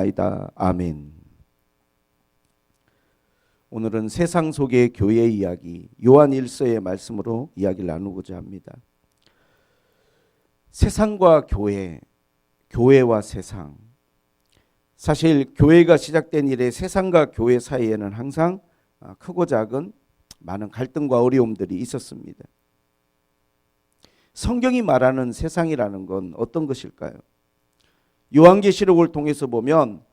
아이다. 아멘. 오늘은 세상 속의 교회 이야기, 요한 1서의 말씀으로 이야기를 나누고자 합니다. 세상과 교회, 교회와 세상. 사실 교회가 시작된 이래 세상과 교회 사이에는 항상 크고 작은 많은 갈등과 어려움들이 있었습니다. 성경이 말하는 세상이라는 건 어떤 것일까요? 요한계시록을 통해서 보면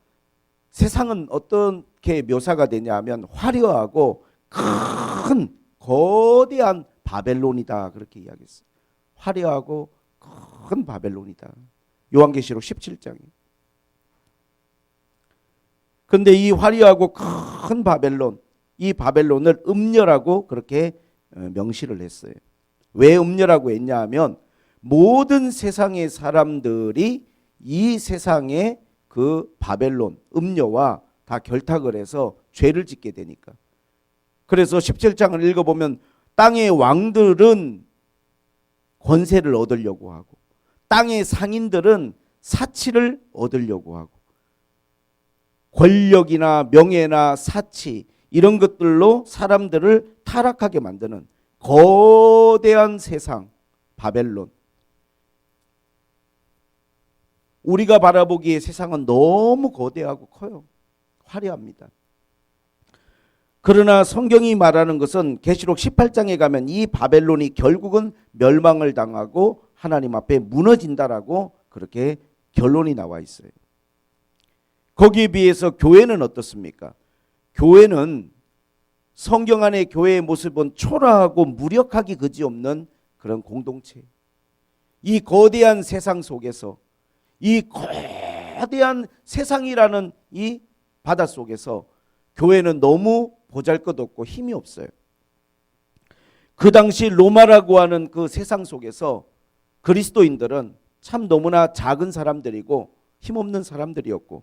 세상은 어떻게 묘사가 되냐 하면 화려하고 큰 거대한 바벨론이다, 그렇게 이야기했어요. 화려하고 큰 바벨론이다. 요한계시록 17장에. 그런데 이 화려하고 큰 바벨론, 이 바벨론을 음녀라고 그렇게 명시를 했어요. 왜 음녀라고 했냐 하면 모든 세상의 사람들이 이 세상의 그 바벨론, 음녀와 다 결탁을 해서 죄를 짓게 되니까. 그래서 17장을 읽어보면 땅의 왕들은 권세를 얻으려고 하고 땅의 상인들은 사치를 얻으려고 하고 권력이나 명예나 사치 이런 것들로 사람들을 타락하게 만드는 거대한 세상 바벨론. 우리가 바라보기에 세상은 너무 거대하고 커요. 화려합니다. 그러나 성경이 말하는 것은 계시록 18장에 가면 이 바벨론이 결국은 멸망을 당하고 하나님 앞에 무너진다라고 그렇게 결론이 나와 있어요. 거기에 비해서 교회는 어떻습니까? 교회는 성경 안의 교회의 모습은 초라하고 무력하기 그지없는 그런 공동체. 이 거대한 세상 속에서, 이 거대한 세상이라는 이 바다 속에서 교회는 너무 보잘것없고 힘이 없어요. 그 당시 로마라고 하는 그 세상 속에서 그리스도인들은 참 너무나 작은 사람들이고 힘없는 사람들이었고,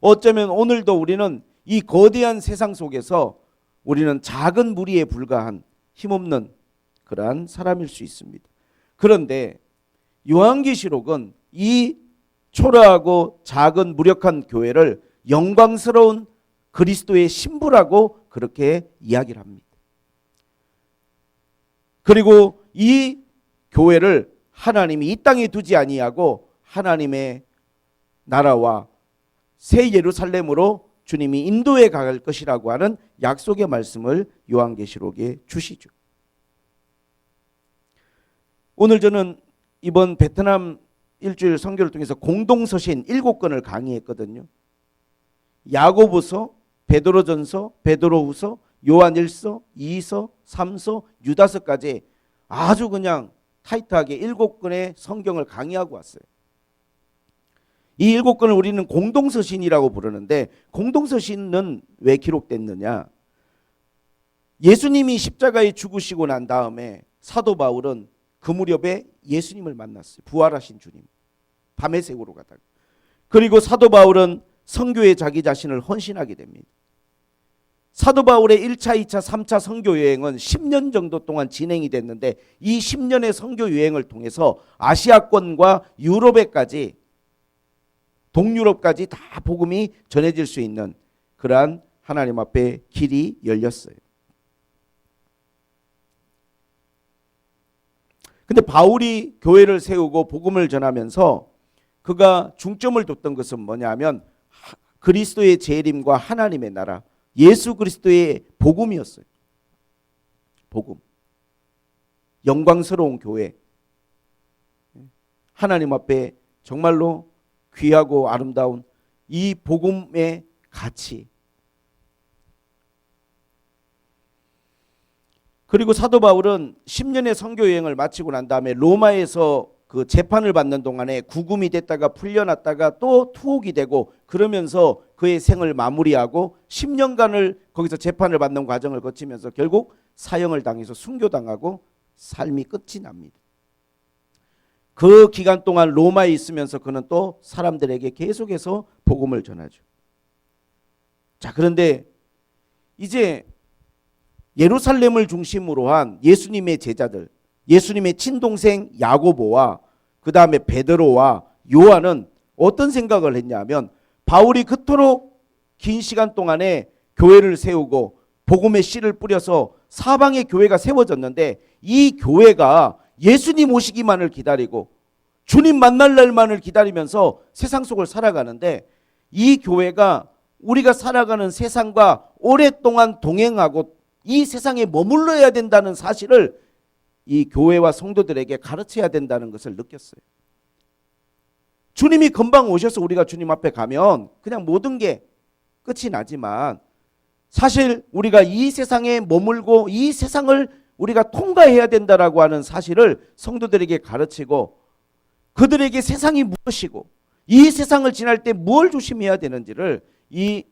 어쩌면 오늘도 우리는 이 거대한 세상 속에서 우리는 작은 무리에 불과한 힘없는 그러한 사람일 수 있습니다. 그런데 요한계시록은 이 초라하고 작은 무력한 교회를 영광스러운 그리스도의 신부라고 그렇게 이야기를 합니다. 그리고 이 교회를 하나님이 이 땅에 두지 아니하고 하나님의 나라와 새 예루살렘으로 주님이 인도해 갈 것이라고 하는 약속의 말씀을 요한계시록에 주시죠. 오늘 저는 이번 베트남 일주일 선교를 통해서 공동서신 7권을 강의했거든요. 야고보서, 베드로전서, 베드로후서, 요한1서, 2서, 3서, 유다서까지 아주 그냥 타이트하게 7권의 성경을 강의하고 왔어요. 이 7권을 우리는 공동서신이라고 부르는데, 공동서신은 왜 기록됐느냐? 예수님이 십자가에 죽으시고 난 다음에 사도 바울은 그 무렵에 예수님을 만났어요. 부활하신 주님. 밤의 색으로 가다가. 그리고 사도 바울은 선교에 자기 자신을 헌신하게 됩니다. 사도 바울의 1차, 2차, 3차 선교 여행은 10년 정도 동안 진행이 됐는데, 이 10년의 선교 여행을 통해서 아시아권과 유럽에까지, 동유럽까지 다 복음이 전해질 수 있는 그러한 하나님 앞에 길이 열렸어요. 근데 바울이 교회를 세우고 복음을 전하면서 그가 중점을 뒀던 것은 뭐냐면 그리스도의 재림과 하나님의 나라, 예수 그리스도의 복음이었어요. 복음. 영광스러운 교회. 하나님 앞에 정말로 귀하고 아름다운 이 복음의 가치. 그리고 사도 바울은 10년의 선교 여행을 마치고 난 다음에 로마에서 그 재판을 받는 동안에 구금이 됐다가 풀려났다가 또 투옥이 되고, 그러면서 그의 생을 마무리하고 10년간을 거기서 재판을 받는 과정을 거치면서 결국 사형을 당해서 순교당하고 삶이 끝이 납니다. 그 기간 동안 로마에 있으면서 그는 또 사람들에게 계속해서 복음을 전하죠. 자, 그런데 이제 예루살렘을 중심으로 한 예수님의 제자들, 예수님의 친동생 야고보와 그 다음에 베드로와 요한은 어떤 생각을 했냐면, 바울이 그토록 긴 시간 동안에 교회를 세우고 복음의 씨를 뿌려서 사방에 교회가 세워졌는데, 이 교회가 예수님 오시기만을 기다리고 주님 만날 날만을 기다리면서 세상 속을 살아가는데, 이 교회가 우리가 살아가는 세상과 오랫동안 동행하고 이 세상에 머물러야 된다는 사실을 이 교회와 성도들에게 가르쳐야 된다는 것을 느꼈어요. 주님이 금방 오셔서 우리가 주님 앞에 가면 그냥 모든 게 끝이 나지만, 사실 우리가 이 세상에 머물고 이 세상을 우리가 통과해야 된다라고 하는 사실을 성도들에게 가르치고, 그들에게 세상이 무엇이고 이 세상을 지날 때 뭘 조심해야 되는지를 이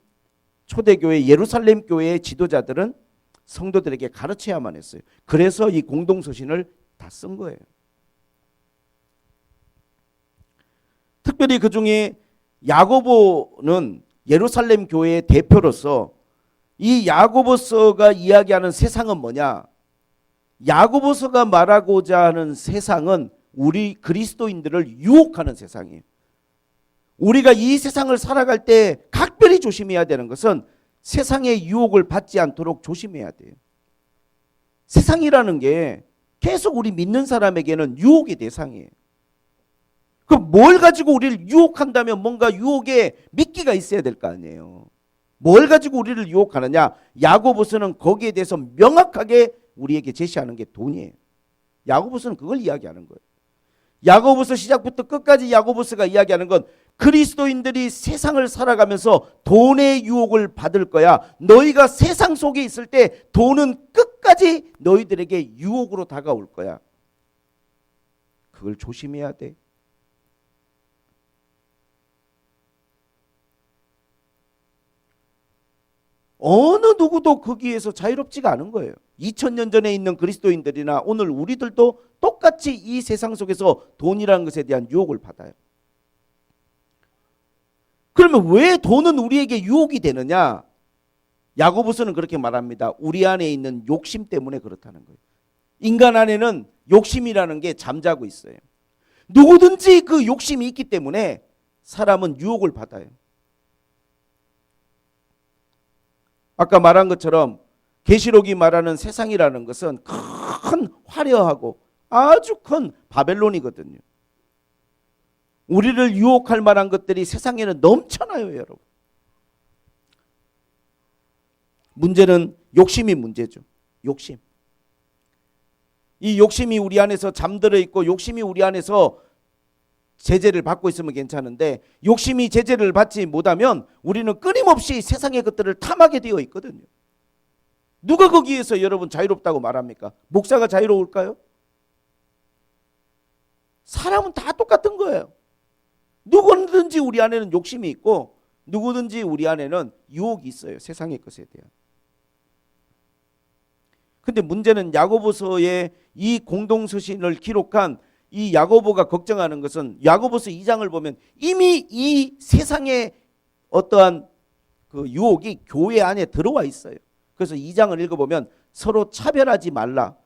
초대교회 예루살렘 교회의 지도자들은 성도들에게 가르쳐야만 했어요. 그래서 이 공동서신을 다 쓴 거예요. 특별히 그 중에 야고보는 예루살렘 교회의 대표로서, 이 야고보서가 이야기하는 세상은 뭐냐? 야고보서가 말하고자 하는 세상은 우리 그리스도인들을 유혹하는 세상이에요. 우리가 이 세상을 살아갈 때 각별히 조심해야 되는 것은 세상의 유혹을 받지 않도록 조심해야 돼요. 세상이라는 게 계속 우리 믿는 사람에게는 유혹의 대상이에요. 그럼 뭘 가지고 우리를 유혹한다면 뭔가 유혹에 미끼가 있어야 될 거 아니에요. 뭘 가지고 우리를 유혹하느냐? 야고보서는 거기에 대해서 명확하게 우리에게 제시하는 게 돈이에요. 야고보서는 그걸 이야기하는 거예요. 야고보서 시작부터 끝까지 야고보서가 이야기하는 건 그리스도인들이 세상을 살아가면서 돈의 유혹을 받을 거야. 너희가 세상 속에 있을 때 돈은 끝까지 너희들에게 유혹으로 다가올 거야. 그걸 조심해야 돼. 어느 누구도 거기에서 자유롭지가 않은 거예요. 2000년 전에 있는 그리스도인들이나 오늘 우리들도 똑같이 이 세상 속에서 돈이라는 것에 대한 유혹을 받아요. 그러면 왜 돈은 우리에게 유혹이 되느냐? 야고보서는 그렇게 말합니다. 우리 안에 있는 욕심 때문에 그렇다는 거예요. 인간 안에는 욕심이라는 게 잠자고 있어요. 누구든지 그 욕심이 있기 때문에 사람은 유혹을 받아요. 아까 말한 것처럼 계시록이 말하는 세상이라는 것은 큰 화려하고 아주 큰 바벨론이거든요. 우리를 유혹할 만한 것들이 세상에는 넘쳐나요, 여러분. 문제는 욕심이 문제죠. 욕심. 이 욕심이 우리 안에서 잠들어 있고 욕심이 우리 안에서 제재를 받고 있으면 괜찮은데, 욕심이 제재를 받지 못하면 우리는 끊임없이 세상의 것들을 탐하게 되어 있거든요. 누가 거기에서 여러분 자유롭다고 말합니까? 목사가 자유로울까요? 사람은 다 똑같은 거예요. 누구든지 우리 안에는 욕심이 있고 누구든지 우리 안에는 유혹이 있어요. 세상의 것에 대한. 근데 문제는 야고보서의 이 공동서신을 기록한 이 야고보가 걱정하는 것은, 야고보서 2장을 보면 이미 이 세상의 어떠한 그 유혹이 교회 안에 들어와 있어요. 그래서 2장을 읽어보면 서로 차별하지 말라.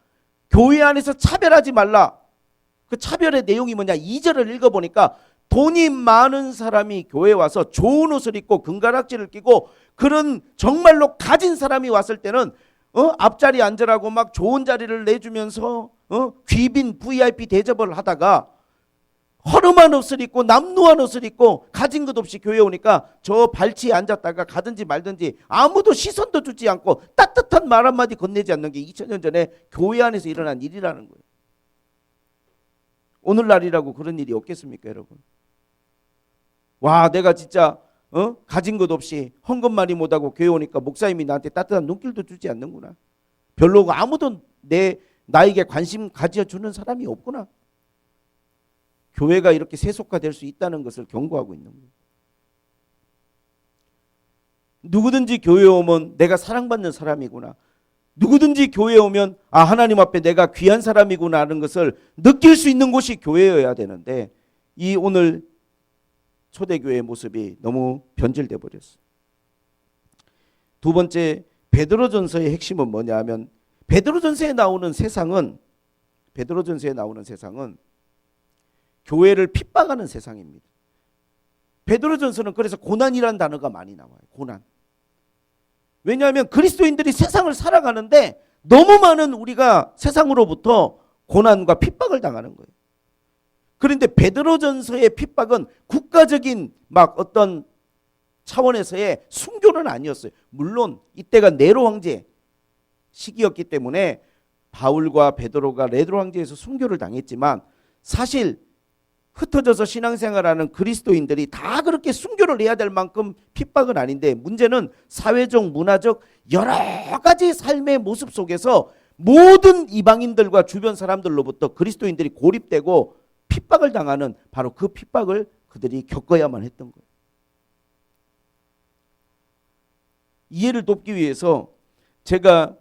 교회 안에서 차별하지 말라. 그 차별의 내용이 뭐냐? 2절을 읽어보니까 돈이 많은 사람이 교회에 와서 좋은 옷을 입고 금가락지를 끼고 그런 정말로 가진 사람이 왔을 때는 앞자리 앉으라고 막 좋은 자리를 내주면서 귀빈 VIP 대접을 하다가 허름한 옷을 입고 남루한 옷을 입고 가진 것 없이 교회에 오니까 저 발치에 앉았다가 가든지 말든지 아무도 시선도 주지 않고 따뜻한 말 한마디 건네지 않는 게 2000년 전에 교회 안에서 일어난 일이라는 거예요. 오늘날이라고 그런 일이 없겠습니까, 여러분? 와, 내가 진짜 가진 것 없이 헌금만이 못하고 교회 오니까 목사님이 나한테 따뜻한 눈길도 주지 않는구나. 별로 아무도 나에게 관심 가져주는 사람이 없구나. 교회가 이렇게 세속화될 수 있다는 것을 경고하고 있는 거예요. 누구든지 교회에 오면 내가 사랑받는 사람이구나. 누구든지 교회에 오면 하나님 앞에 내가 귀한 사람이구나 하는 것을 느낄 수 있는 곳이 교회여야 되는데, 이 오늘 초대교회의 모습이 너무 변질돼 버렸어요. 두 번째, 베드로전서의 핵심은 뭐냐 하면, 베드로전서에 나오는 세상은 교회를 핍박하는 세상입니다. 베드로전서는 그래서 고난이라는 단어가 많이 나와요. 고난. 왜냐하면 그리스도인들이 세상을 살아가는데 너무 많은 우리가 세상으로부터 고난과 핍박을 당하는 거예요. 그런데 베드로전서의 핍박은 국가적인 막 어떤 차원에서의 순교는 아니었어요. 물론 이때가 네로 황제 시기였기 때문에 바울과 베드로가 네로 황제에서 순교를 당했지만 사실 흩어져서 신앙생활하는 그리스도인들이 다 그렇게 순교를 해야 될 만큼 핍박은 아닌데, 문제는 사회적, 문화적 여러 가지 삶의 모습 속에서 모든 이방인들과 주변 사람들로부터 그리스도인들이 고립되고 핍박을 당하는, 바로 그 핍박을 그들이 겪어야만 했던 거예요. 이해를 돕기 위해서 제가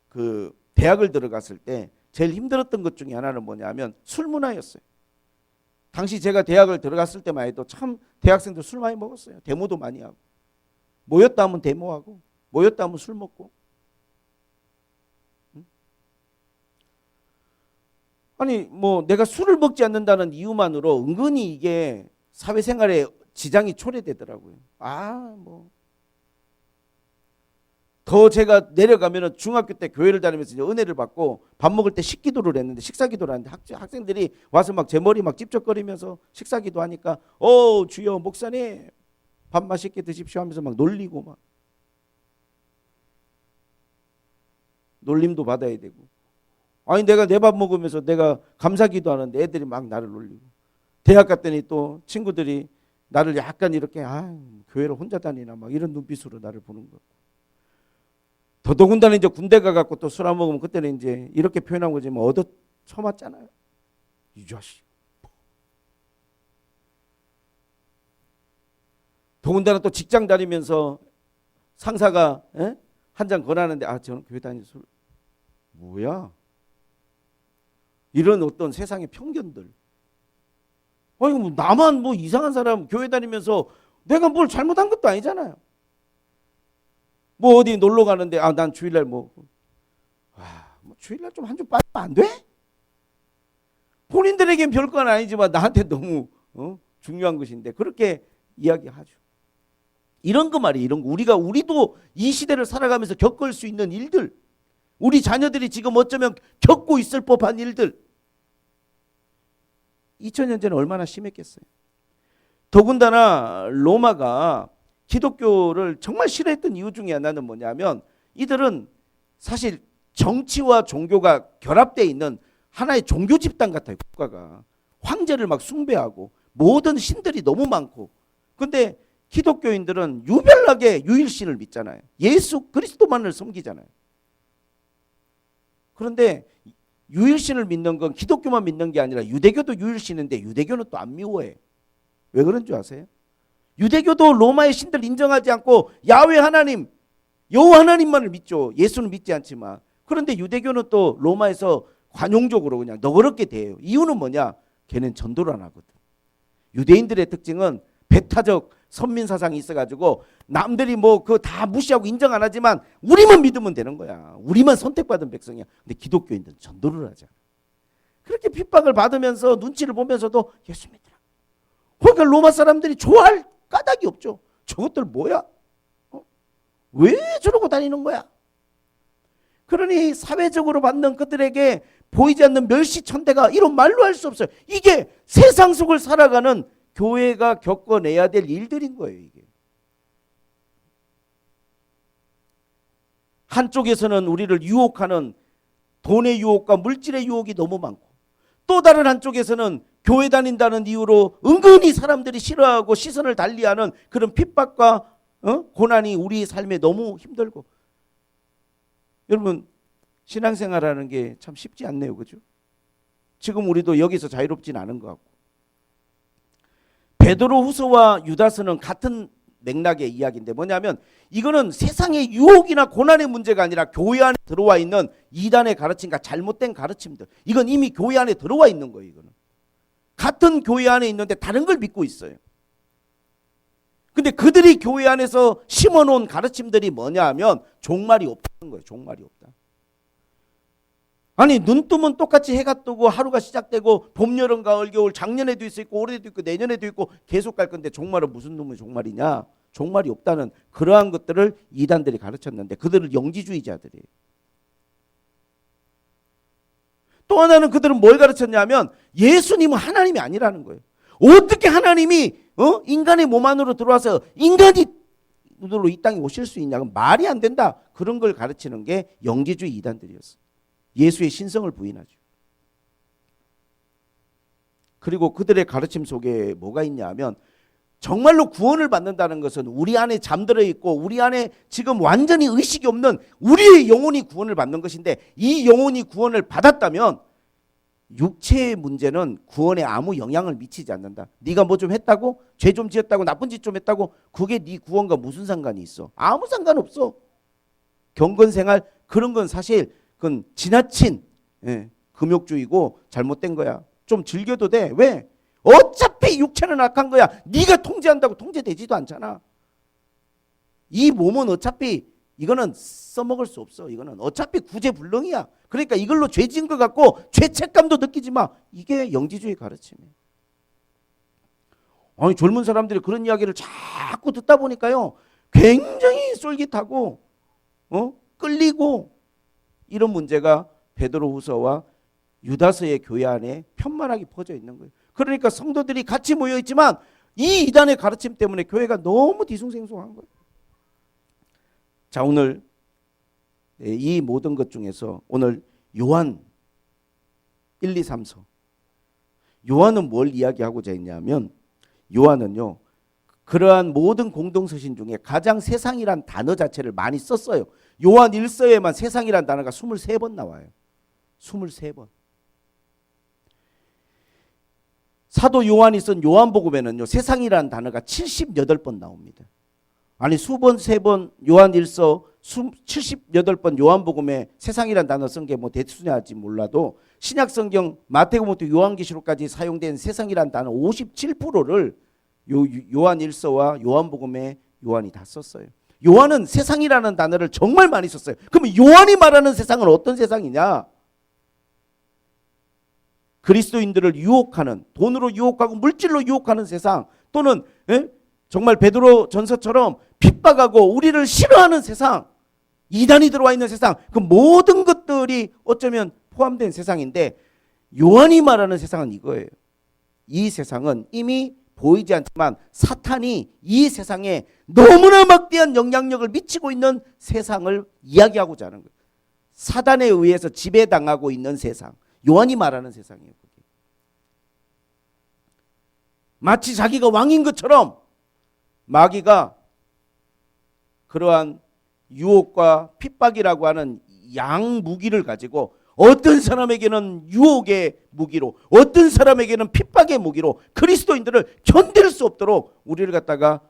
그 대학을 들어갔을 때 제일 힘들었던 것 중에 하나는 뭐냐면 술 문화였어요. 당시 제가 대학을 들어갔을 때만 해도 참 대학생들 술 많이 먹었어요. 데모도 많이 하고, 모였다 하면 데모하고, 모였다 하면 술 먹고. 아니 뭐 내가 술을 먹지 않는다는 이유만으로 은근히 이게 사회생활에 지장이 초래되더라고요. 더 제가 내려가면은 중학교 때 교회를 다니면서 이제 은혜를 받고 밥 먹을 때 식기도를 했는데, 식사기도를 하는데 학생들이 와서 막 제 머리 막 찝쩍거리면서 식사기도 하니까 주여 목사님 밥 맛있게 드십시오 하면서 막 놀리고, 막 놀림도 받아야 되고. 아니 내가 내 밥 먹으면서 내가 감사기도 하는데 애들이 막 나를 놀리고. 대학 갔더니 또 친구들이 나를 약간 이렇게 교회를 혼자 다니나 막 이런 눈빛으로 나를 보는 거. 더더군다나 이제 군대 가갖고 또 술 안 먹으면 그때는 이제 이렇게 표현한 거지 뭐 얻어 처맞잖아요. 이 자식. 더군다나 또 직장 다니면서 상사가 한 잔 권하는데 저는 교회 다니는 술 뭐야? 이런 어떤 세상의 편견들. 아니 뭐 나만 뭐 이상한 사람 교회 다니면서 내가 뭘 잘못한 것도 아니잖아요. 뭐 어디 놀러 가는데 난 주일날 뭐 주일날 좀 한 주 빠지면 안 돼? 본인들에겐 별건 아니지만 나한테 너무 중요한 것인데 그렇게 이야기하죠. 이런 거 말이에요. 이런 거 우리도 이 시대를 살아가면서 겪을 수 있는 일들, 우리 자녀들이 지금 어쩌면 겪고 있을 법한 일들, 2000년 전에 얼마나 심했겠어요. 더군다나 로마가 기독교를 정말 싫어했던 이유 중에 하나는 뭐냐면, 이들은 사실 정치와 종교가 결합되어 있는 하나의 종교 집단 같아요. 국가가 황제를 막 숭배하고 모든 신들이 너무 많고. 근데 기독교인들은 유별나게 유일신을 믿잖아요. 예수 그리스도만을 섬기잖아요. 그런데 유일신을 믿는 건 기독교만 믿는 게 아니라 유대교도 유일신인데 유대교는 또 안 미워해. 왜 그런 줄 아세요? 유대교도 로마의 신들 인정하지 않고 야훼 하나님, 여호와 하나님만을 믿죠. 예수는 믿지 않지만. 그런데 유대교는 또 로마에서 관용적으로 그냥 너그럽게 대해요. 이유는 뭐냐? 걔는 전도를 안 하거든. 유대인들의 특징은 배타적 선민 사상이 있어가지고 남들이 뭐 그거 다 무시하고 인정 안 하지만 우리만 믿으면 되는 거야. 우리만 선택받은 백성이야. 근데 기독교인들은 전도를 하잖아. 그렇게 핍박을 받으면서 눈치를 보면서도 예수 믿으라. 그러니까 로마 사람들이 좋아할 까닭이 없죠. 저것들 뭐야? 왜 저러고 다니는 거야? 그러니 사회적으로 받는 그들에게 보이지 않는 멸시천대가 이런 말로 할 수 없어요. 이게 세상 속을 살아가는 교회가 겪어내야 될 일들인 거예요. 이게 한쪽에서는 우리를 유혹하는 돈의 유혹과 물질의 유혹이 너무 많고, 또 다른 한쪽에서는 교회 다닌다는 이유로 은근히 사람들이 싫어하고 시선을 달리하는 그런 핍박과 고난이 우리 삶에 너무 힘들고. 여러분 신앙생활하는 게 참 쉽지 않네요. 그죠? 지금 우리도 여기서 자유롭진 않은 것 같고. 베드로후서와 유다서는 같은 맥락의 이야기인데 뭐냐면, 이거는 세상의 유혹이나 고난의 문제가 아니라 교회 안에 들어와 있는 이단의 가르침과 잘못된 가르침들, 이건 이미 교회 안에 들어와 있는 거예요. 이거는 같은 교회 안에 있는데 다른 걸 믿고 있어요. 근데 그들이 교회 안에서 심어놓은 가르침들이 뭐냐 하면 종말이 없다는 거예요. 종말이 없다. 아니 눈 뜨면 똑같이 해가 뜨고 하루가 시작되고 봄, 여름, 가을, 겨울, 작년에도 있고 올해도 있고 내년에도 있고 계속 갈 건데 종말은 무슨 놈의 종말이냐? 종말이 없다는 그러한 것들을 이단들이 가르쳤는데 그들은 영지주의자들이에요. 또 하나는 그들은 뭘 가르쳤냐면 예수님은 하나님이 아니라는 거예요. 어떻게 하나님이 인간의 몸 안으로 들어와서 인간이 이 땅에 오실 수 있냐? 말이 안 된다. 그런 걸 가르치는 게 영지주의 이단들이었어요. 예수의 신성을 부인하죠. 그리고 그들의 가르침 속에 뭐가 있냐 하면 정말로 구원을 받는다는 것은 우리 안에 잠들어 있고 우리 안에 지금 완전히 의식이 없는 우리의 영혼이 구원을 받는 것인데 이 영혼이 구원을 받았다면 육체의 문제는 구원에 아무 영향을 미치지 않는다. 네가 뭐 좀 했다고? 죄 좀 지었다고? 나쁜 짓 좀 했다고? 그게 네 구원과 무슨 상관이 있어? 아무 상관없어. 경건생활 그런 건 사실 그건 지나친 금욕주의고 잘못된 거야. 좀 즐겨도 돼. 왜? 어차피 육체는 악한 거야. 네가 통제한다고 통제되지도 않잖아. 이 몸은 어차피 이거는 써먹을 수 없어. 이거는 어차피 구제불능이야. 그러니까 이걸로 죄 지은 것 같고 죄책감도 느끼지 마. 이게 영지주의 가르침이에요. 아니 젊은 사람들이 그런 이야기를 자꾸 듣다 보니까요. 굉장히 쫄깃하고 끌리고 이런 문제가 베드로후서와 유다서의 교회 안에 편만하게 퍼져 있는 거예요. 그러니까 성도들이 같이 모여 있지만 이 이단의 가르침 때문에 교회가 너무 뒤숭생숭한 거예요. 자, 오늘 이 모든 것 중에서 오늘 요한 1, 2, 3서 요한은 뭘 이야기하고자 했냐면 요한은요 그러한 모든 공동서신 중에 가장 세상이란 단어 자체를 많이 썼어요. 요한 1서에만 세상이란 단어가 23번 나와요. 23번. 사도 요한이 쓴 요한복음에는요 세상이라는 단어가 78번 나옵니다. 아니 수번 세번 요한 1서 78번 요한복음에 세상이라는 단어 쓴 게 뭐 대수냐지 몰라도 신약성경 마태복음부터 요한계시록까지 사용된 세상이라는 단어 57%를 요한 1서와 요한복음에 요한이 다 썼어요. 요한은 세상이라는 단어를 정말 많이 썼어요. 그러면 요한이 말하는 세상은 어떤 세상이냐? 그리스도인들을 유혹하는, 돈으로 유혹하고 물질로 유혹하는 세상, 또는 정말 베드로 전서처럼 핍박하고 우리를 싫어하는 세상, 이단이 들어와 있는 세상, 그 모든 것들이 어쩌면 포함된 세상인데 요한이 말하는 세상은 이거예요. 이 세상은 이미 보이지 않지만 사탄이 이 세상에 너무나 막대한 영향력을 미치고 있는 세상을 이야기하고자 하는 거예요. 사단에 의해서 지배당하고 있는 세상, 요한이 말하는 세상이에요. 마치 자기가 왕인 것처럼 마귀가 그러한 유혹과 핍박이라고 하는 양무기를 가지고 어떤 사람에게는 유혹의 무기로, 어떤 사람에게는 핍박의 무기로 그리스도인들을 견딜 수 없도록 우리를 갖다가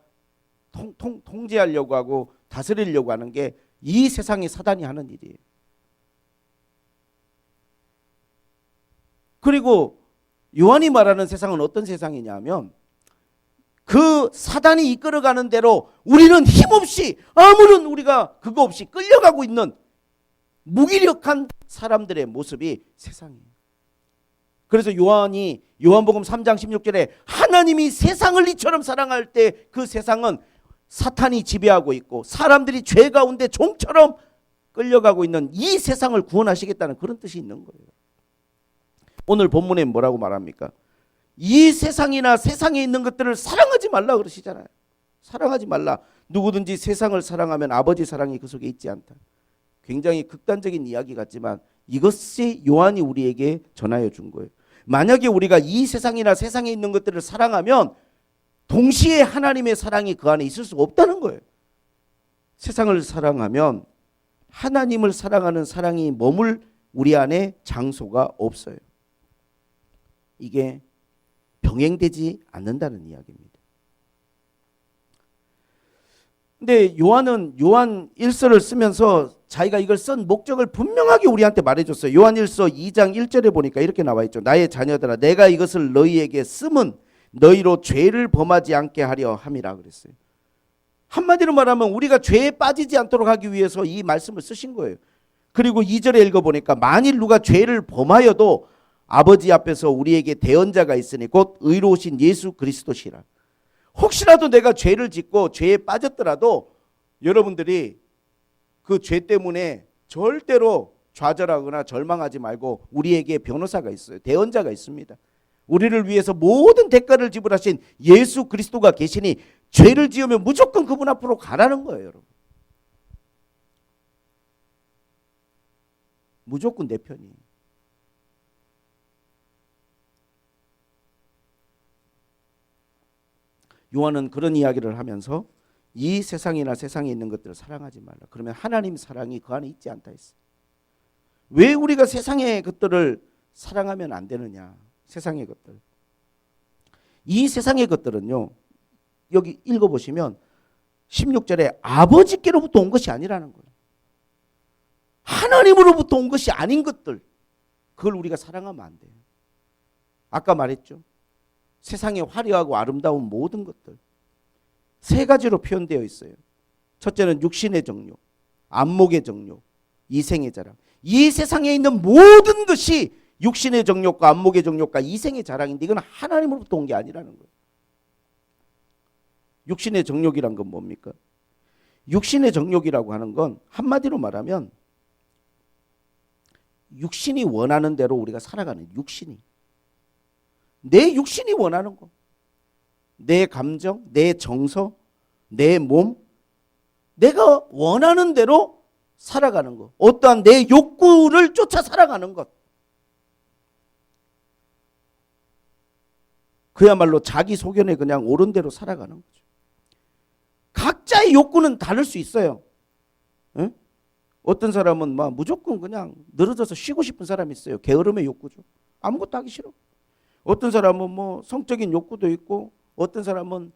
통제하려고 하고 다스리려고 하는 게 이 세상의 사단이 하는 일이에요. 그리고 요한이 말하는 세상은 어떤 세상이냐면 그 사단이 이끌어가는 대로 우리는 힘없이 아무런 우리가 그거 없이 끌려가고 있는 무기력한 사람들의 모습이 세상이에요. 그래서 요한이 요한복음 3장 16절에 하나님이 세상을 이처럼 사랑할 때 그 세상은 사탄이 지배하고 있고 사람들이 죄 가운데 종처럼 끌려가고 있는 이 세상을 구원하시겠다는 그런 뜻이 있는 거예요. 오늘 본문에 뭐라고 말합니까? 이 세상이나 세상에 있는 것들을 사랑하지 말라 그러시잖아요. 사랑하지 말라. 누구든지 세상을 사랑하면 아버지 사랑이 그 속에 있지 않다. 굉장히 극단적인 이야기 같지만 이것이 요한이 우리에게 전하여 준 거예요. 만약에 우리가 이 세상이나 세상에 있는 것들을 사랑하면 동시에 하나님의 사랑이 그 안에 있을 수가 없다는 거예요. 세상을 사랑하면 하나님을 사랑하는 사랑이 머물 우리 안에 장소가 없어요. 이게 병행되지 않는다는 이야기입니다. 근데 요한은 요한 1서를 쓰면서 자기가 이걸 쓴 목적을 분명하게 우리한테 말해줬어요. 요한 1서 2장 1절에 보니까 이렇게 나와 있죠. 나의 자녀들아 내가 이것을 너희에게 쓰면 너희로 죄를 범하지 않게 하려 함이라 그랬어요. 한마디로 말하면 우리가 죄에 빠지지 않도록 하기 위해서 이 말씀을 쓰신 거예요. 그리고 2절에 읽어보니까 만일 누가 죄를 범하여도 아버지 앞에서 우리에게 대언자가 있으니 곧 의로우신 예수 그리스도시라. 혹시라도 내가 죄를 짓고 죄에 빠졌더라도 여러분들이 그 죄 때문에 절대로 좌절하거나 절망하지 말고 우리에게 변호사가 있어요. 대언자가 있습니다. 우리를 위해서 모든 대가를 지불하신 예수 그리스도가 계시니 죄를 지으면 무조건 그분 앞으로 가라는 거예요, 여러분. 무조건 내 편이에요. 요한은 그런 이야기를 하면서 이 세상이나 세상에 있는 것들을 사랑하지 말라. 그러면 하나님 사랑이 그 안에 있지 않다 했어요. 왜 우리가 세상의 것들을 사랑하면 안 되느냐? 세상의 것들. 이 세상의 것들은요. 여기 읽어보시면 16절에 아버지께로부터 온 것이 아니라는 거예요. 하나님으로부터 온 것이 아닌 것들. 그걸 우리가 사랑하면 안 돼요. 아까 말했죠. 세상에 화려하고 아름다운 모든 것들. 세 가지로 표현되어 있어요. 첫째는 육신의 정욕, 안목의 정욕, 이생의 자랑. 이 세상에 있는 모든 것이 육신의 정욕과 안목의 정욕과 이생의 자랑인데 이건 하나님으로부터 온 게 아니라는 거예요. 육신의 정욕이란 건 뭡니까? 육신의 정욕이라고 하는 건 한마디로 말하면 육신이 원하는 대로 우리가 살아가는 육신이. 내 육신이 원하는 거. 내 감정, 내 정서, 내 몸. 내가 원하는 대로 살아가는 것. 어떠한 내 욕구를 쫓아 살아가는 것. 그야말로 자기 소견에 그냥 옳은 대로 살아가는 거죠. 각자의 욕구는 다를 수 있어요. 응? 어떤 사람은 막 무조건 그냥 늘어져서 쉬고 싶은 사람이 있어요. 게으름의 욕구죠. 아무것도 하기 싫어. 어떤 사람은 뭐 성적인 욕구도 있고, 어떤 사람은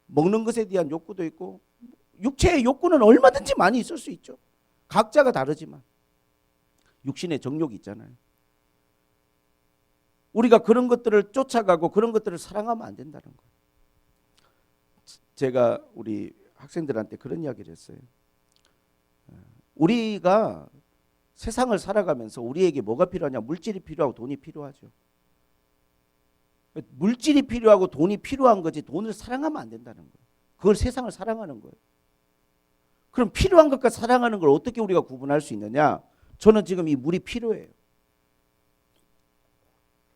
먹는 것에 대한 욕구도 있고, 육체의 욕구는 얼마든지 많이 있을 수 있죠. 각자가 다르지만 육신의 정욕이 있잖아요. 우리가 그런 것들을 쫓아가고 그런 것들을 사랑하면 안 된다는 거예요. 제가 우리 학생들한테 그런 이야기를 했어요. 우리가 세상을 살아가면서 우리에게 뭐가 필요하냐? 물질이 필요하고 돈이 필요하죠. 물질이 필요하고 돈이 필요한 거지 돈을 사랑하면 안 된다는 거예요. 그걸 세상을 사랑하는 거예요. 그럼 필요한 것과 사랑하는 걸 어떻게 우리가 구분할 수 있느냐? 저는 지금 이 물이 필요해요.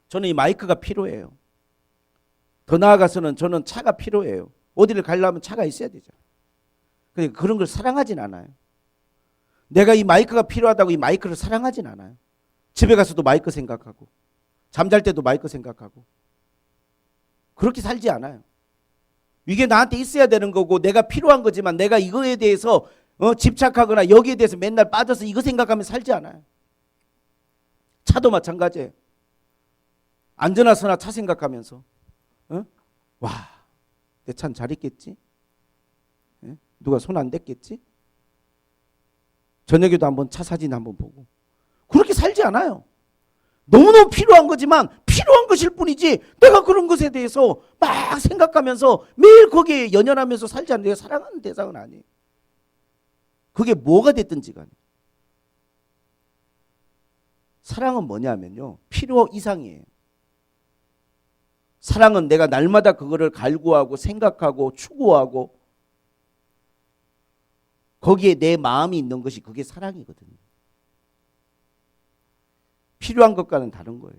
저는 이 마이크가 필요해요. 더 나아가서는 저는 차가 필요해요. 어디를 가려면 차가 있어야 되죠. 그러니까 그런 걸 사랑하진 않아요. 내가 이 마이크가 필요하다고 이 마이크를 사랑하진 않아요. 집에 가서도 마이크 생각하고 잠잘 때도 마이크 생각하고 그렇게 살지 않아요. 이게 나한테 있어야 되는 거고 내가 필요한 거지만 내가 이거에 대해서 집착하거나 여기에 대해서 맨날 빠져서 이거 생각하면 살지 않아요. 차도 마찬가지예요. 안전하서나 차 생각하면서 와, 내 차는 잘 있겠지? 누가 손 안 댔겠지? 저녁에도 한번 차 사진 한번 보고 그렇게 살지 않아요. 너무너무 필요한 거지만 필요한 것일 뿐이지 내가 그런 것에 대해서 막 생각하면서 매일 거기에 연연하면서 살지 않는 내가 사랑하는 대상은 아니에요. 그게 뭐가 됐든지 간에. 사랑은 뭐냐면요. 필요 이상이에요. 사랑은 내가 날마다 그거를 갈구하고 생각하고 추구하고 거기에 내 마음이 있는 것이 그게 사랑이거든요. 필요한 것과는 다른 거예요.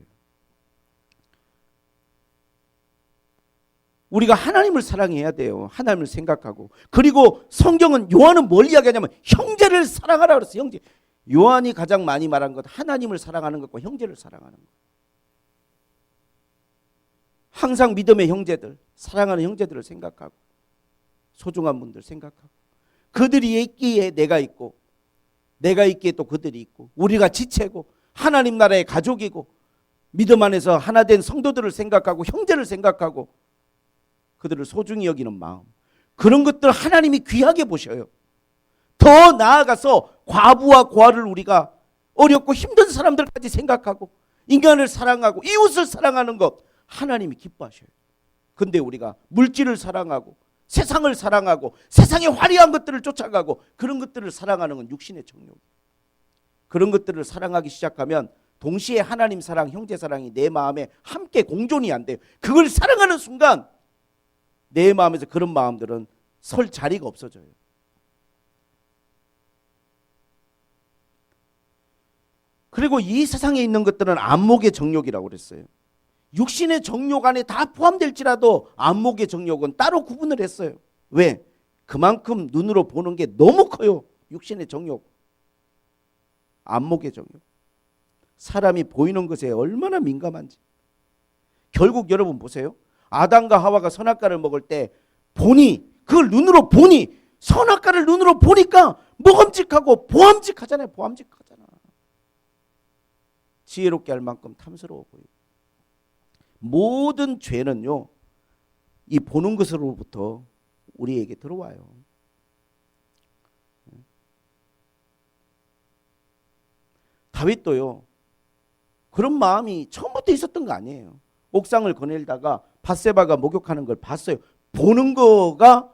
우리가 하나님을 사랑해야 돼요. 하나님을 생각하고. 그리고 성경은 요한은 뭘 이야기하냐면 형제를 사랑하라 그랬어요. 형제. 요한이 가장 많이 말한 것 하나님을 사랑하는 것과 형제를 사랑하는 것. 항상 믿음의 형제들, 사랑하는 형제들을 생각하고 소중한 분들 생각하고 그들이 있기에 내가 있고 내가 있기에 또 그들이 있고 우리가 지체고 하나님 나라의 가족이고 믿음 안에서 하나 된 성도들을 생각하고 형제를 생각하고 그들을 소중히 여기는 마음 그런 것들 하나님이 귀하게 보셔요. 더 나아가서 과부와 고아를 우리가 어렵고 힘든 사람들까지 생각하고 인간을 사랑하고 이웃을 사랑하는 것 하나님이 기뻐하셔요. 근데 우리가 물질을 사랑하고 세상을 사랑하고 세상의 화려한 것들을 쫓아가고 그런 것들을 사랑하는 건 육신의 정욕. 그런 것들을 사랑하기 시작하면 동시에 하나님 사랑, 형제 사랑이 내 마음에 함께 공존이 안 돼요. 그걸 사랑하는 순간 내 마음에서 그런 마음들은 설 자리가 없어져요. 그리고 이 세상에 있는 것들은 안목의 정욕이라고 그랬어요. 육신의 정욕 안에 다 포함될지라도 안목의 정욕은 따로 구분을 했어요. 왜? 그만큼 눈으로 보는 게 너무 커요. 육신의 정욕, 안목의 정욕. 사람이 보이는 것에 얼마나 민감한지. 결국 여러분 보세요. 아담과 하와가 선악과를 먹을 때 보니, 그걸 눈으로 보니, 선악과를 눈으로 보니까 먹음직하고 보암직하잖아요. 보암직하잖아. 지혜롭게 할 만큼 탐스러워 보이고. 모든 죄는요, 이 보는 것으로부터 우리에게 들어와요. 다윗도요, 그런 마음이 처음부터 있었던 거 아니에요. 옥상을 거닐다가 밧세바가 목욕하는 걸 봤어요. 보는 거가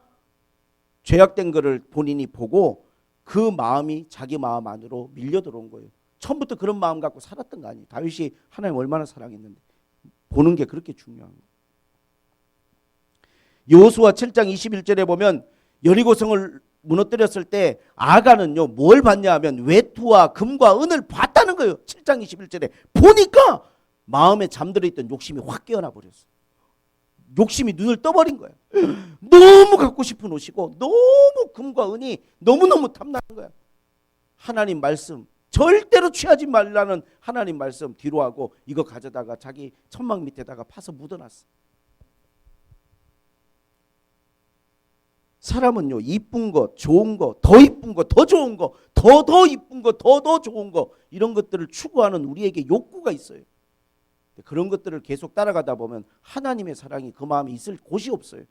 죄악된 거를 본인이 보고 그 마음이 자기 마음 안으로 밀려 들어온 거예요. 처음부터 그런 마음 갖고 살았던 거 아니에요. 다윗이 하나님 얼마나 사랑했는데. 보는 게 그렇게 중요한 거예요. 여호수아 7장 21절에 보면 여리고성을 무너뜨렸을 때 아간은요 뭘 봤냐 하면 외투와 금과 은을 봤다는 거예요. 7장 21절에 보니까 마음에 잠들어 있던 욕심이 확 깨어나 버렸어요. 욕심이 눈을 떠버린 거예요. 너무 갖고 싶은 옷이고 너무 금과 은이 너무너무 탐나는 거야. 하나님 말씀 절대로 취하지 말라는 하나님 말씀 뒤로 하고 이거 가져다가 자기 천막 밑에다가 파서 묻어놨어. 사람은요 이쁜 거, 좋은 거, 더 이쁜 거, 더 좋은 거, 더 이쁜 거, 더 좋은 거 이런 것들을 추구하는 우리에게 욕구가 있어요. 그런 것들을 계속 따라가다 보면 하나님의 사랑이 그 마음에 있을 곳이 없어요.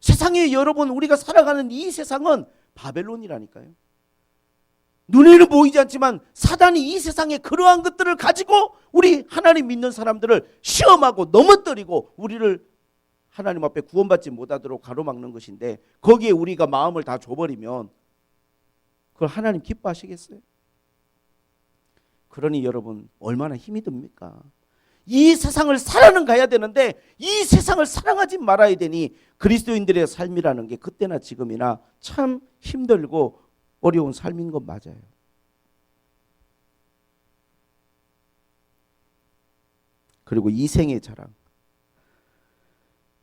세상에 여러분 우리가 살아가는 이 세상은 바벨론이라니까요. 눈에는 보이지 않지만 사단이 이 세상에 그러한 것들을 가지고 우리 하나님 믿는 사람들을 시험하고 넘어뜨리고 우리를 하나님 앞에 구원받지 못하도록 가로막는 것인데 거기에 우리가 마음을 다 줘버리면 그걸 하나님 기뻐하시겠어요? 그러니 여러분 얼마나 힘이 듭니까? 이 세상을 살아는 가야 되는데 이 세상을 사랑하지 말아야 되니 그리스도인들의 삶이라는 게 그때나 지금이나 참 힘들고 어려운 삶인 건 맞아요. 그리고 이생의 자랑.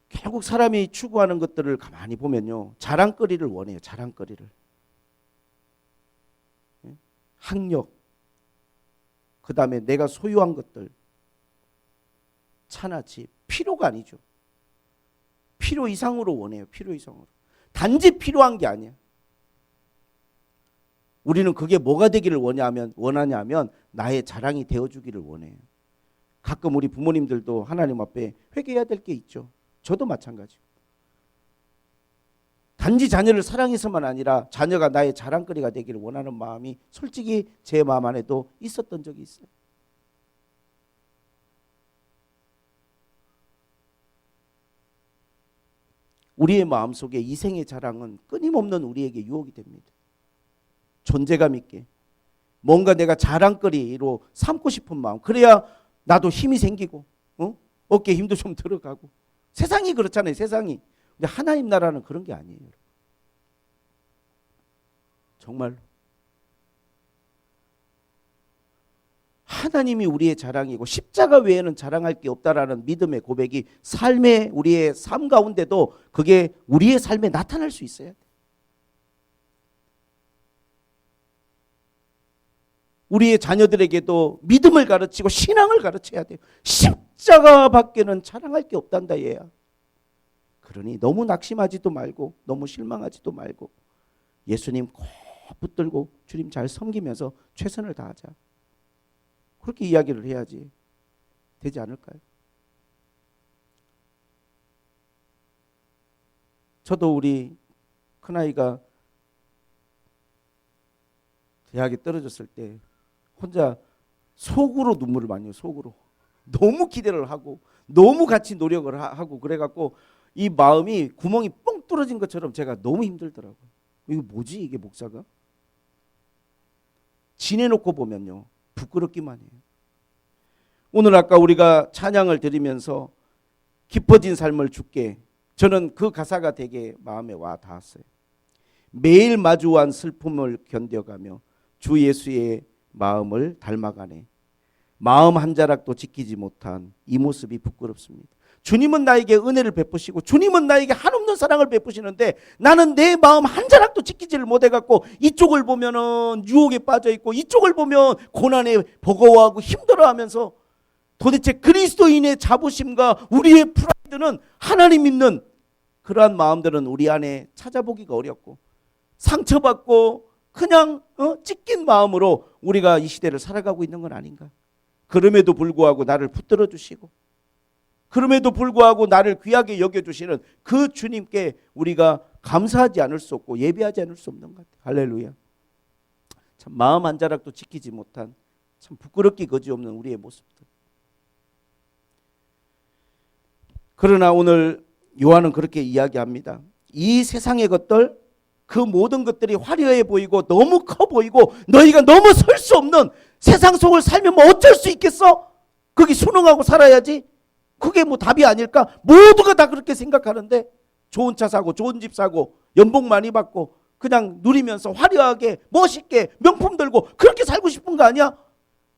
결국 사람이 추구하는 것들을 가만히 보면요. 자랑거리를 원해요. 자랑거리를. 학력. 그 다음에 내가 소유한 것들. 차나 집. 필요가 아니죠. 필요 이상으로 원해요. 필요 이상으로. 단지 필요한 게 아니야. 우리는 그게 뭐가 되기를 원하냐면 나의 자랑이 되어주기를 원해요. 가끔 우리 부모님들도 하나님 앞에 회개해야 될 게 있죠. 저도 마찬가지고. 단지 자녀를 사랑해서만 아니라 자녀가 나의 자랑거리가 되기를 원하는 마음이 솔직히 제 마음 안에도 있었던 적이 있어요. 우리의 마음속에 이생의 자랑은 끊임없는 우리에게 유혹이 됩니다. 존재감 있게 뭔가 내가 자랑거리로 삼고 싶은 마음, 그래야 나도 힘이 생기고 어깨에 힘도 좀 들어가고. 세상이 그렇잖아요. 세상이. 근데 하나님 나라는 그런 게 아니에요. 정말 하나님이 우리의 자랑이고 십자가 외에는 자랑할 게 없다라는 믿음의 고백이 삶의 우리의 삶 가운데도 그게 우리의 삶에 나타날 수 있어야 돼. 우리의 자녀들에게도 믿음을 가르치고 신앙을 가르쳐야 돼요. 십자가 밖에는 자랑할 게 없단다 얘야. 그러니 너무 낙심하지도 말고 너무 실망하지도 말고 예수님 꼭 붙들고 주님 잘 섬기면서 최선을 다하자. 그렇게 이야기를 해야지 되지 않을까요? 저도 우리 큰아이가 대학에 떨어졌을 때 혼자 속으로 눈물을 많이 해요. 속으로. 너무 기대를 하고 너무 같이 노력을 하고 그래갖고 이 마음이 구멍이 뻥 뚫어진 것처럼 제가 너무 힘들더라고요. 이거 뭐지 이게 목사가? 지내놓고 보면요, 부끄럽기만 해요. 오늘 아까 우리가 찬양을 드리면서 깊어진 삶을 주께, 저는 그 가사가 되게 마음에 와 닿았어요. 매일 마주한 슬픔을 견뎌가며 주 예수의 마음을 닮아가네. 마음 한 자락도 지키지 못한 이 모습이 부끄럽습니다. 주님은 나에게 은혜를 베푸시고 주님은 나에게 한없는 사랑을 베푸시는데 나는 내 마음 한 자락도 지키지를 못해갖고 이쪽을 보면은 유혹에 빠져있고 이쪽을 보면 고난에 버거워하고 힘들어하면서 도대체 그리스도인의 자부심과 우리의 프라이드는 하나님 믿는 그러한 마음들은 우리 안에 찾아보기가 어렵고 상처받고 그냥 찢긴 마음으로 우리가 이 시대를 살아가고 있는 건 아닌가. 그럼에도 불구하고 나를 붙들어 주시고 그럼에도 불구하고 나를 귀하게 여겨주시는 그 주님께 우리가 감사하지 않을 수 없고 예배하지 않을 수 없는 것 같아요. 할렐루야. 참 마음 한 자락도 지키지 못한 참 부끄럽기 거지없는 우리의 모습들. 그러나 오늘 요한은 그렇게 이야기합니다. 이 세상의 것들, 그 모든 것들이 화려해 보이고 너무 커 보이고 너희가 너무 설 수 없는 세상 속을 살면 뭐 어쩔 수 있겠어? 거기 순응하고 살아야지. 그게 뭐 답이 아닐까? 모두가 다 그렇게 생각하는데 좋은 차 사고 좋은 집 사고 연봉 많이 받고 그냥 누리면서 화려하게 멋있게 명품 들고 그렇게 살고 싶은 거 아니야?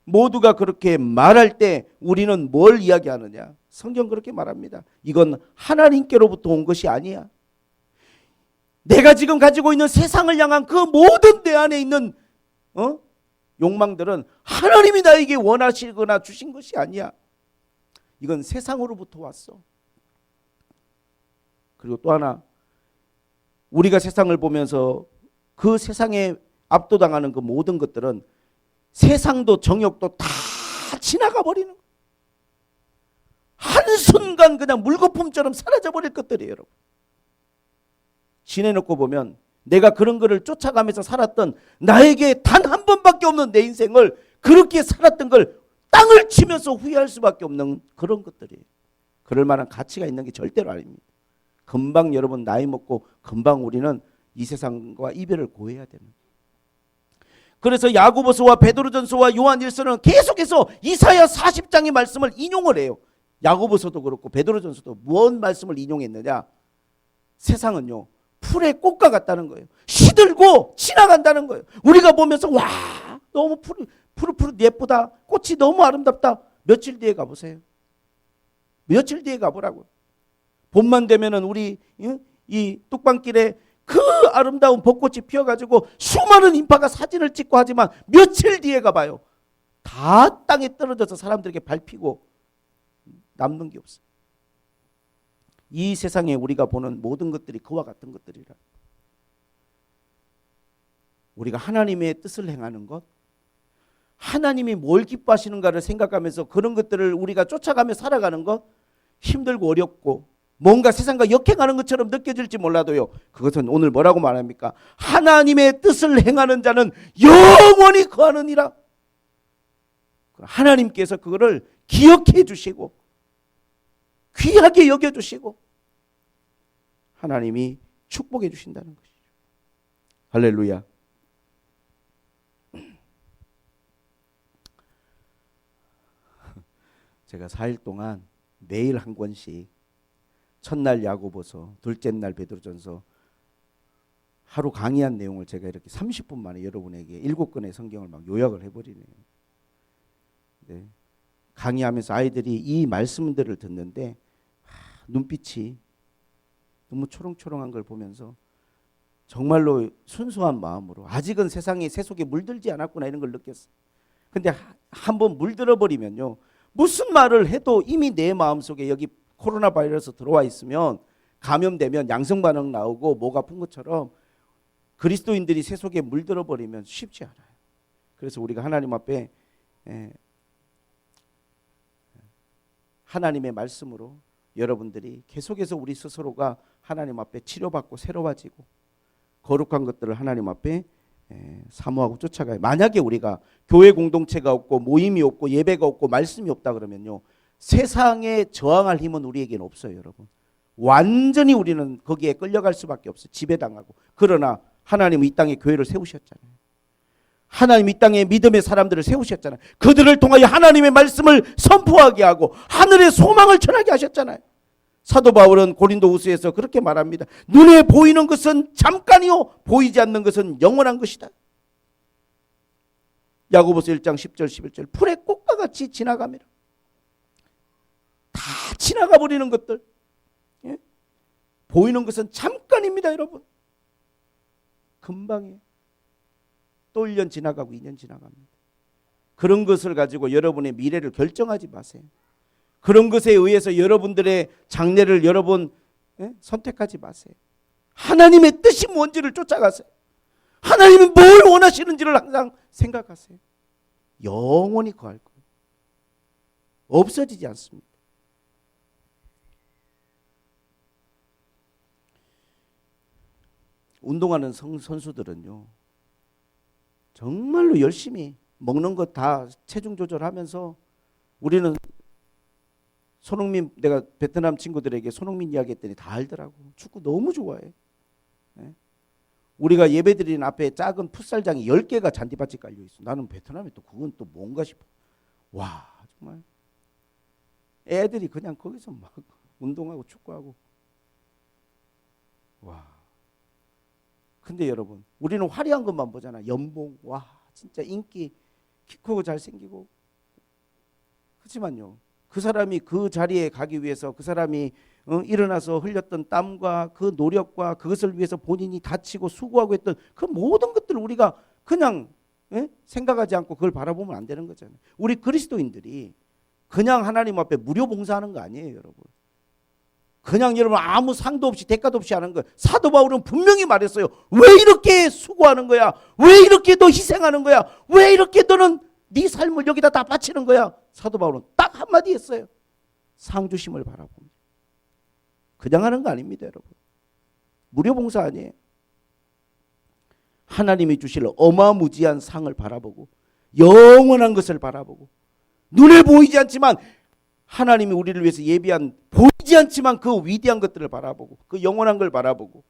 모두가 그렇게 말할 때 우리는 뭘 이야기하느냐? 성경 그렇게 말합니다. 이건 하나님께로부터 온 것이 아니야. 내가 지금 가지고 있는 세상을 향한 그 모든 내 안에 있는 욕망들은 하나님이 나에게 원하시거나 주신 것이 아니야. 이건 세상으로부터 왔어. 그리고 또 하나, 우리가 세상을 보면서 그 세상에 압도당하는 그 모든 것들은 세상도 정욕도 다 지나가 버리는 거예요. 한순간 그냥 물거품처럼 사라져 버릴 것들이에요, 여러분. 지내놓고 보면 내가 그런 거를 쫓아가면서 살았던 나에게 단 한 번밖에 없는 내 인생을 그렇게 살았던 걸 땅을 치면서 후회할 수밖에 없는 그런 것들이에요. 그럴 만한 가치가 있는 게 절대로 아닙니다. 금방 여러분 나이 먹고 금방 우리는 이 세상과 이별을 고해야 됩니다. 그래서 야고보서와 베드로전서와 요한일서는 계속해서 이사야 40장의 말씀을 인용을 해요. 야고보서도 그렇고 베드로전서도 무슨 말씀을 인용했느냐? 세상은요, 풀의 꽃과 같다는 거예요. 시들고 지나간다는 거예요. 우리가 보면서 와, 너무 푸릇푸릇 예쁘다. 꽃이 너무 아름답다. 며칠 뒤에 가보세요. 며칠 뒤에 가보라고요. 봄만 되면은 우리 이 뚝방길에 그 아름다운 벚꽃이 피어가지고 수많은 인파가 사진을 찍고 하지만 며칠 뒤에 가봐요. 다 땅에 떨어져서 사람들에게 밟히고 남는 게 없어요. 이 세상에 우리가 보는 모든 것들이 그와 같은 것들이라. 우리가 하나님의 뜻을 행하는 것, 하나님이 뭘 기뻐하시는가를 생각하면서 그런 것들을 우리가 쫓아가며 살아가는 것, 힘들고 어렵고 뭔가 세상과 역행하는 것처럼 느껴질지 몰라도요, 그것은 오늘 뭐라고 말합니까? 하나님의 뜻을 행하는 자는 영원히 거하느니라. 하나님께서 그거를 기억해 주시고 귀하게 여겨주시고 하나님이 축복해 주신다는 것이죠. 할렐루야. 제가 4일 동안 매일 한 권씩, 첫날 야고보서, 둘째 날 베드로전서, 하루 강의한 내용을 제가 이렇게 30분 만에 여러분에게 7권의 성경을 막 요약을 해버리네요. 네. 강의하면서 아이들이 이 말씀들을 듣는데 눈빛이 너무 초롱초롱한 걸 보면서 정말로 순수한 마음으로 아직은 세상이 세속에 물들지 않았구나 이런 걸 느꼈어요. 근데 한번 물들어 버리면요, 무슨 말을 해도 이미 내 마음속에 여기 코로나 바이러스 들어와 있으면 감염되면 양성 반응 나오고 목 아픈 것처럼 그리스도인들이 세속에 물들어 버리면 쉽지 않아요. 그래서 우리가 하나님 앞에 하나님의 말씀으로 여러분들이 계속해서 우리 스스로가 하나님 앞에 치료받고 새로워지고 거룩한 것들을 하나님 앞에 사모하고 쫓아가요. 만약에 우리가 교회 공동체가 없고 모임이 없고 예배가 없고 말씀이 없다 그러면요, 세상에 저항할 힘은 우리에게는 없어요, 여러분. 완전히 우리는 거기에 끌려갈 수밖에 없어요. 지배당하고. 그러나 하나님은 이 땅에 교회를 세우셨잖아요. 하나님 이 땅에 믿음의 사람들을 세우셨잖아요. 그들을 통하여 하나님의 말씀을 선포하게 하고 하늘의 소망을 전하게 하셨잖아요. 사도 바울은 고린도후서에서 그렇게 말합니다. 눈에 보이는 것은 잠깐이요 보이지 않는 것은 영원한 것이다. 야고보서 1장 10절 11절 풀의 꽃과 같이 지나갑니다. 다 지나가 버리는 것들. 예? 보이는 것은 잠깐입니다, 여러분. 금방이에요. 또 1년 지나가고 2년 지나갑니다. 그런 것을 가지고 여러분의 미래를 결정하지 마세요. 그런 것에 의해서 여러분들의 장래를 여러분 선택하지 마세요. 하나님의 뜻이 뭔지를 쫓아가세요. 하나님이 뭘 원하시는지를 항상 생각하세요. 영원히 거할 거예요. 없어지지 않습니다. 운동하는 선수들은요, 정말로 열심히 먹는 것 다 체중 조절하면서, 우리는 손흥민, 내가 베트남 친구들에게 손흥민 이야기했더니 다 알더라고. 축구 너무 좋아해. 네? 우리가 예배드리는 앞에 작은 풋살장이 10개가 잔디밭이 깔려 있어. 나는 베트남에 또 그건 또 뭔가 싶어. 와, 정말 애들이 그냥 거기서 막 운동하고 축구하고. 와. 근데 여러분, 우리는 화려한 것만 보잖아. 연봉, 와, 진짜 인기, 키 크고 잘생기고. 그렇지만요, 그 사람이 그 자리에 가기 위해서 그 사람이 일어나서 흘렸던 땀과 그 노력과 그것을 위해서 본인이 다치고 수고하고 했던 그 모든 것들을 우리가 그냥 생각하지 않고 그걸 바라보면 안 되는 거잖아요. 우리 그리스도인들이 그냥 하나님 앞에 무료 봉사하는 거 아니에요, 여러분. 그냥 여러분 아무 상도 없이 대가도 없이 하는 거예요. 사도 바울은 분명히 말했어요. 왜 이렇게 수고하는 거야? 왜 이렇게 너 희생하는 거야? 왜 이렇게 너는 네 삶을 여기다 다 바치는 거야? 사도 바울은 딱 한마디 했어요. 상 주심을 바라봅니다. 그냥 하는 거 아닙니다, 여러분. 무료 봉사 아니에요. 하나님이 주실 어마무지한 상을 바라보고 영원한 것을 바라보고 눈에 보이지 않지만 하나님이 우리를 위해서 예비한 보이지 않지만 그 위대한 것들을 바라보고 그 영원한 걸 바라보고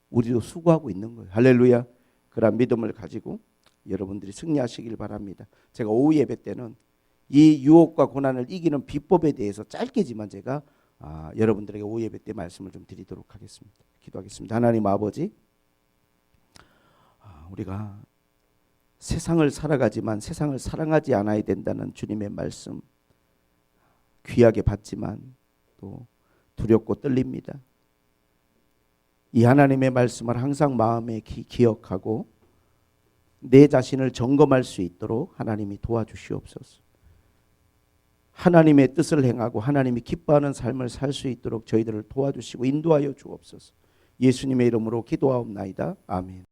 우리도 수고하고 있는 거예요. 할렐루야. 그런 믿음을 가지고 여러분들이 승리하시길 바랍니다. 제가 오후 예배 때는 이 유혹과 고난을 이기는 비법에 대해서 짧게지만 제가 여러분들에게 오후 예배 때 말씀을 좀 드리도록 하겠습니다. 기도하겠습니다. 하나님 아버지, 우리가 세상을 살아가지만 세상을 사랑하지 않아야 된다는 주님의 말씀 귀하게 받지만 또 두렵고 떨립니다. 이 하나님의 말씀을 항상 마음에 기억하고 내 자신을 점검할 수 있도록 하나님이 도와주시옵소서. 하나님의 뜻을 행하고 하나님이 기뻐하는 삶을 살 수 있도록 저희들을 도와주시고 인도하여 주옵소서. 예수님의 이름으로 기도하옵나이다. 아멘.